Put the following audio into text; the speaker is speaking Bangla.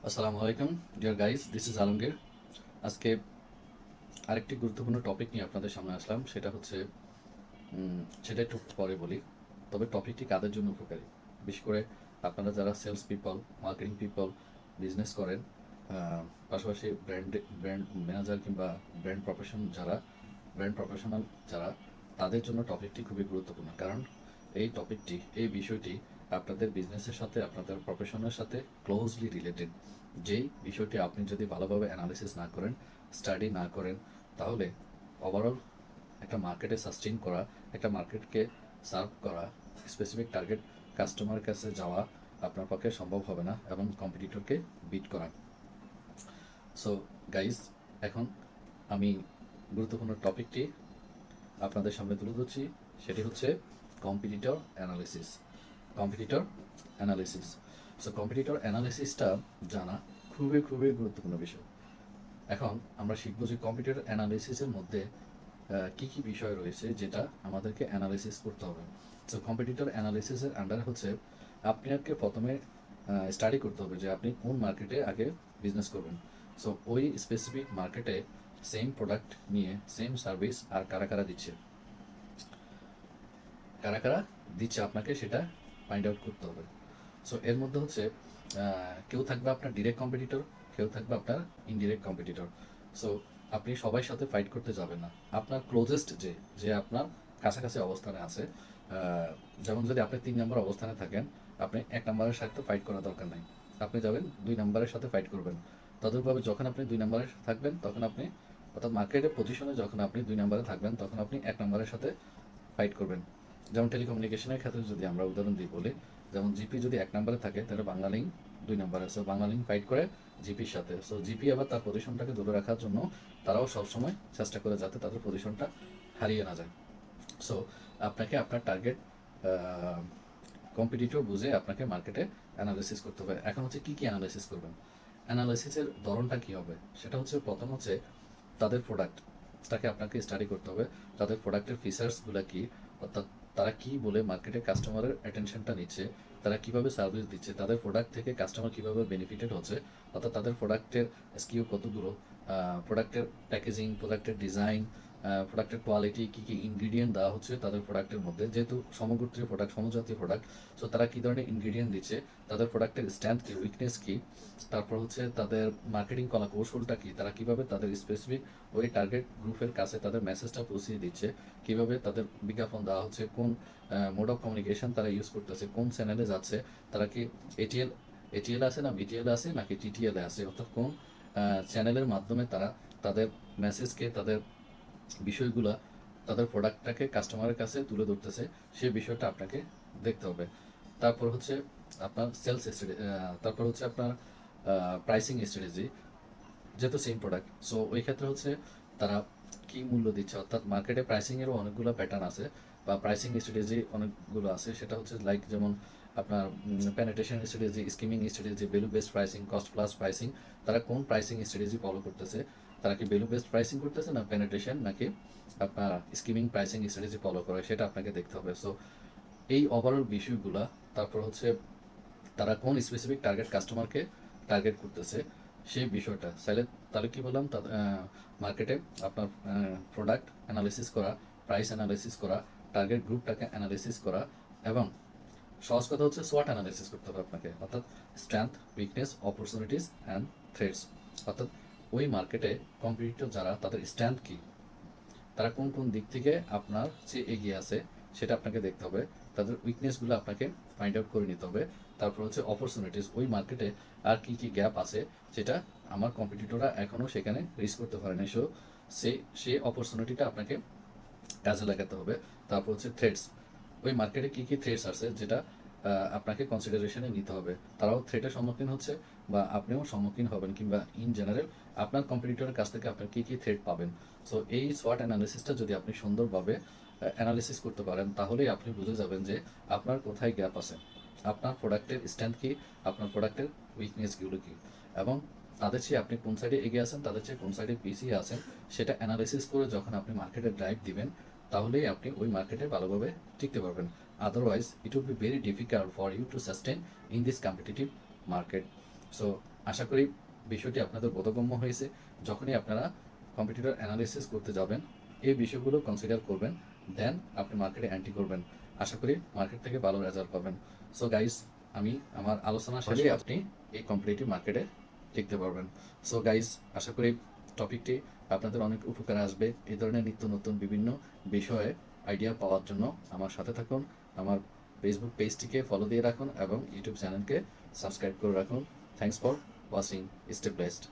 আসসালামু আলাইকুম deer guys, this is Alamgir. আজকে আরেকটি গুরুত্বপূর্ণ টপিক নিয়ে আপনাদের সামনে আসলাম। সেটা একটু পরে বলি। তবে টপিকটি কাদের জন্য উপকারী, বিশেষ করে আপনারা যারা sales people, marketing people, business করেন, পাশাপাশি ব্র্যান্ড ম্যানেজার কিংবা ব্র্যান্ড প্রফেশনাল যারা, তাদের জন্য টপিকটি খুবই গুরুত্বপূর্ণ। কারণ এই বিষয়টি আপনাদের বিজনেসের সাথে, আপনাদের প্রফেশনের সাথে ক্লোজলি রিলেটেড। যেই বিষয়টি আপনি যদি ভালোভাবে অ্যানালিসিস না করেন, স্টাডি না করেন, তাহলে ওভারঅল একটা মার্কেটে সাস্টেইন করা, একটা মার্কেটকে সার্ভ করা, স্পেসিফিক টার্গেট কাস্টমারের কাছে যাওয়া আপনার পক্ষে সম্ভব হবে না এবং কম্পিটিটরকে বিট করা। সো গাইজ, এখন আমি গুরুত্বপূর্ণ টপিকটি আপনাদের সামনে তুলে ধরছি। সেটি হচ্ছে competitor analysis. Competitor analysis so competitor অ্যানালিসিসটা জানা খুবই খুবই গুরুত্বপূর্ণ বিষয়। এখন আমরা শিখব যে কম্পিউটার অ্যানালিসিসের মধ্যে কি কি বিষয় রয়েছে যেটা আমাদেরকে অ্যানালিসিস করতে হবে। সো কম্পিটিটর অ্যানালিসিসের আন্ডার হচ্ছে আপনাকে প্রথমে স্টাডি করতে হবে যে আপনি কোন মার্কেটে আগে বিজনেস করবেন। সো ওই স্পেসিফিক মার্কেটে সেম প্রোডাক্ট নিয়ে সেম সার্ভিস আর কারা কারা দিচ্ছে, আপনাকে সেটা ফাইন্ড আউট করতে হবে। সো এর মধ্যে হচ্ছে কেউ থাকবে আপনার ডিরেক্ট কম্পিটিটর, কেউ থাকবে আপনার ইনডিরেক্ট কম্পিটিটর। সো আপনি সবার সাথে ফাইট করতে যাবেন না। আপনার ক্লোজেস্ট যে যে আপনার কাছাকাছি অবস্থানে আছে, যেমন যদি আপনি 3 নম্বর অবস্থানে থাকেন, আপনি 1 নম্বরের সাথে ফাইট করার দরকার নাই। আপনি যাবেন 2 নম্বরের সাথে ফাইট করবেন। তদুরভাবে যখন আপনি 2 নম্বরে থাকবেন, তখন আপনি, অর্থাৎ মার্কেটের পজিশনে যখন আপনি 2 নম্বরে থাকবেন, তখন আপনি 1 নম্বরের সাথে ফাইট করবেন। যেমন টেলিকমিউনিকেশনের ক্ষেত্রে যদি আমরা উদাহরণ দিই বলি, যেমন জিপি যদি 1 নম্বরে থাকে, তাহলে বাংলালিংক 2 নম্বরে। সো বাংলালিংক ফাইট করে জিপির সাথে। সো জিপি আবার তার পজিশনটাকে ধরে রাখার জন্য তারাও সবসময় চেষ্টা করে যাতে তাদের পজিশনটা হারিয়ে না যায়। সো আপনাকে আপনার টার্গেট কম্পিটিটর বুঝে আপনাকে মার্কেটে অ্যানালিসিস করতে হবে। এখন হচ্ছে কী কী অ্যানালিসিস করবেন, অ্যানালিসিসের ধরনটা কী হবে, সেটা হচ্ছে প্রথম হচ্ছে তাদের প্রোডাক্টটাকে আপনাকে স্টাডি করতে হবে। তাদের প্রোডাক্টের ফিচার্সগুলো কী, অর্থাৎ তারা কী বলে মার্কেটে কাস্টমারের অ্যাটেনশনটা নিচ্ছে, তারা কীভাবে সার্ভিস দিচ্ছে, তাদের প্রোডাক্ট থেকে কাস্টমার কীভাবে বেনিফিটেড হচ্ছে, অর্থাৎ তাদের প্রোডাক্টের স্কিউ কতগুলো, প্রোডাক্টের প্যাকেজিং, প্রোডাক্টের ডিজাইন, প্রোডাক্টের কোয়ালিটি, কী কী ইনগ্রিডিয়েন্ট দেওয়া হচ্ছে তাদের প্রোডাক্টের মধ্যে, যেহেতু সমগোত্রীয় প্রোডাক্ট, সমজাতীয় প্রোডাক্ট। সো তারা কী ধরনের ইনগ্রিডিয়েন্ট দিচ্ছে, তাদের প্রোডাক্টের স্ট্রেংথ কী, উইকনেস কী, তারপর হচ্ছে তাদের মার্কেটিং কলা কৌশলটা কী, তারা কীভাবে তাদের স্পেসিফিক ওই টার্গেট গ্রুপের কাছে তাদের মেসেজটা পৌঁছিয়ে দিচ্ছে, কীভাবে তাদের বিজ্ঞাপন দেওয়া হচ্ছে, কোন মোড অফ কমিউনিকেশন তারা ইউজ করতেছে, কোন চ্যানেলে যাচ্ছে, তারা কি এটিএল এটিএল আছে না বিটিএল আছে নাকি টিটিএল আছে, অর্থাৎ কোন চ্যানেলের মাধ্যমে তারা তাদের মেসেজকে, তাদের বিষয়গুলা, তাদের প্রোডাক্টটাকে কাস্টমারের কাছে তুলে ধরতেছে, সেই বিষয়টা আপনাকে দেখতে হবে। তারপর হচ্ছে আপনার তারপর হচ্ছে আপনার প্রাইসিং স্ট্র্যাটেজি, যেহেতু সেম প্রোডাক্ট। সো ওই ক্ষেত্রে হচ্ছে তারা কি মূল্য দিচ্ছে, অর্থাৎ মার্কেটে প্রাইসিংয়েরও অনেকগুলো প্যাটার্ন আছে বা প্রাইসিং স্ট্র্যাটেজি অনেকগুলো আছে। সেটা হচ্ছে লাইক যেমন আপনার penetration strategy, skimming strategy, value based pricing, cost plus pricing. তারা কোন প্রাইসিং স্ট্র্যাটেজি ফলো করতেছে, তারা কি ভ্যালু বেসড প্রাইসিং করতেছে না পেনিট্রেশন, নাকি আপনার স্কিমিং প্রাইসিং স্ট্র্যাটেজি ফলো করে, সেটা আপনাকে দেখতে হবে। সো এই ওভারঅল বিষয়গুলা, তারপর হচ্ছে তারা কোন স্পেসিফিক টার্গেট কাস্টমারকে টার্গেট করতেছে, সেই বিষয়টা চাইলে, তাহলে কি বললাম, মার্কেটে আপনার প্রোডাক্ট অ্যানালিসিস করা, প্রাইস অ্যানালিসিস করা, টার্গেট গ্রুপটাকে অ্যানালিসিস করা, এবং সহজ কথা হচ্ছে সোয়াট অ্যানালিসিস করতে হবে আপনাকে, অর্থাৎ strength, weakness, opportunities and threats. অর্থাৎ ওই মার্কেটে কম্পিটিটর যারা, তাদের স্ট্রেংথ কী, তারা কোন কোন দিক থেকে আপনার চেয়ে এগিয়ে আছে, সেটা আপনাকে দেখতে হবে। তাদের উইকনেসগুলো আপনাকে ফাইন্ড আউট করে নিতে হবে। তারপর হচ্ছে অপরচুনিটিস, ওই মার্কেটে আর কি কি গ্যাপ আছে যেটা আমার কম্পিটিটররা এখনও সেখানে রিস্ক করতে পারে না। সেই অপরচুনিটিটা আপনাকে কাজে লাগাতে হবে। তারপর হচ্ছে থ্রেডস, ওই মার্কেটে কী কী থ্রেডস আছে যেটা আপনাকে কনসিডারেশনে নিতে হবে। তারাও থ্রেটের সম্মুখীন হচ্ছে বা আপনিও সম্মুখীন হবেন, কিংবা ইন জেনারেল আপনার কম্পিটিটরের কাছ থেকে আপনি কী কী থ্রেট পাবেন। সো এই সোয়াট অ্যানালিসিসটা যদি আপনি সুন্দরভাবে অ্যানালিসিস করতে পারেন, তাহলেই আপনি বুঝে যাবেন যে আপনার কোথায় গ্যাপ আছে, আপনার প্রোডাক্টের স্ট্রেংথ কী, আপনার প্রোডাক্টের উইকনেসগুলো কী, এবং তাদের চেয়ে আপনি কোন সাইডে এগিয়ে আছেন, তাদের চেয়ে কোন সাইডে পিছিয়ে আছেন, সেটা অ্যানালিসিস করে যখন আপনি মার্কেটে ড্রাইভ দিবেন, তাহলেই আপনি ওই মার্কেটে ভালোভাবে টিকতে পারবেন। Otherwise it will be very difficult for you to sustain in this competitive market. So আশা করি বিষয়টি আপনাদের বোধগম্য হয়েছে। যখনই আপনারা কম্পিটিটর অ্যানালিসিস করতে যাবেন এই বিষয়গুলো কনসিডার করবেন, দেন আপনি মার্কেটে এন্ট্রি করবেন। আশা করি মার্কেট থেকে ভালো রেজাল্ট পাবেন। সো গাইস, আমি আমার আলোচনা শেষে আপনি এই কম্পিটিটিভ মার্কেটে টিকতে পারবেন। সো গাইস, আশা করি টপিকটি আপনাদের অনেক উপকারে আসবে। এই ধরনের নিত্য নতুন বিভিন্ন বিষয়ে আইডিয়া পাওয়ার জন্য আমার সাথে থাকুন। আমার ফেসবুক পেজটিকে ফলো দিয়ে রাখুন এবং ইউটিউব চ্যানেলকে সাবস্ক্রাইব করে রাখুন। Thanks for watching. Stay blessed.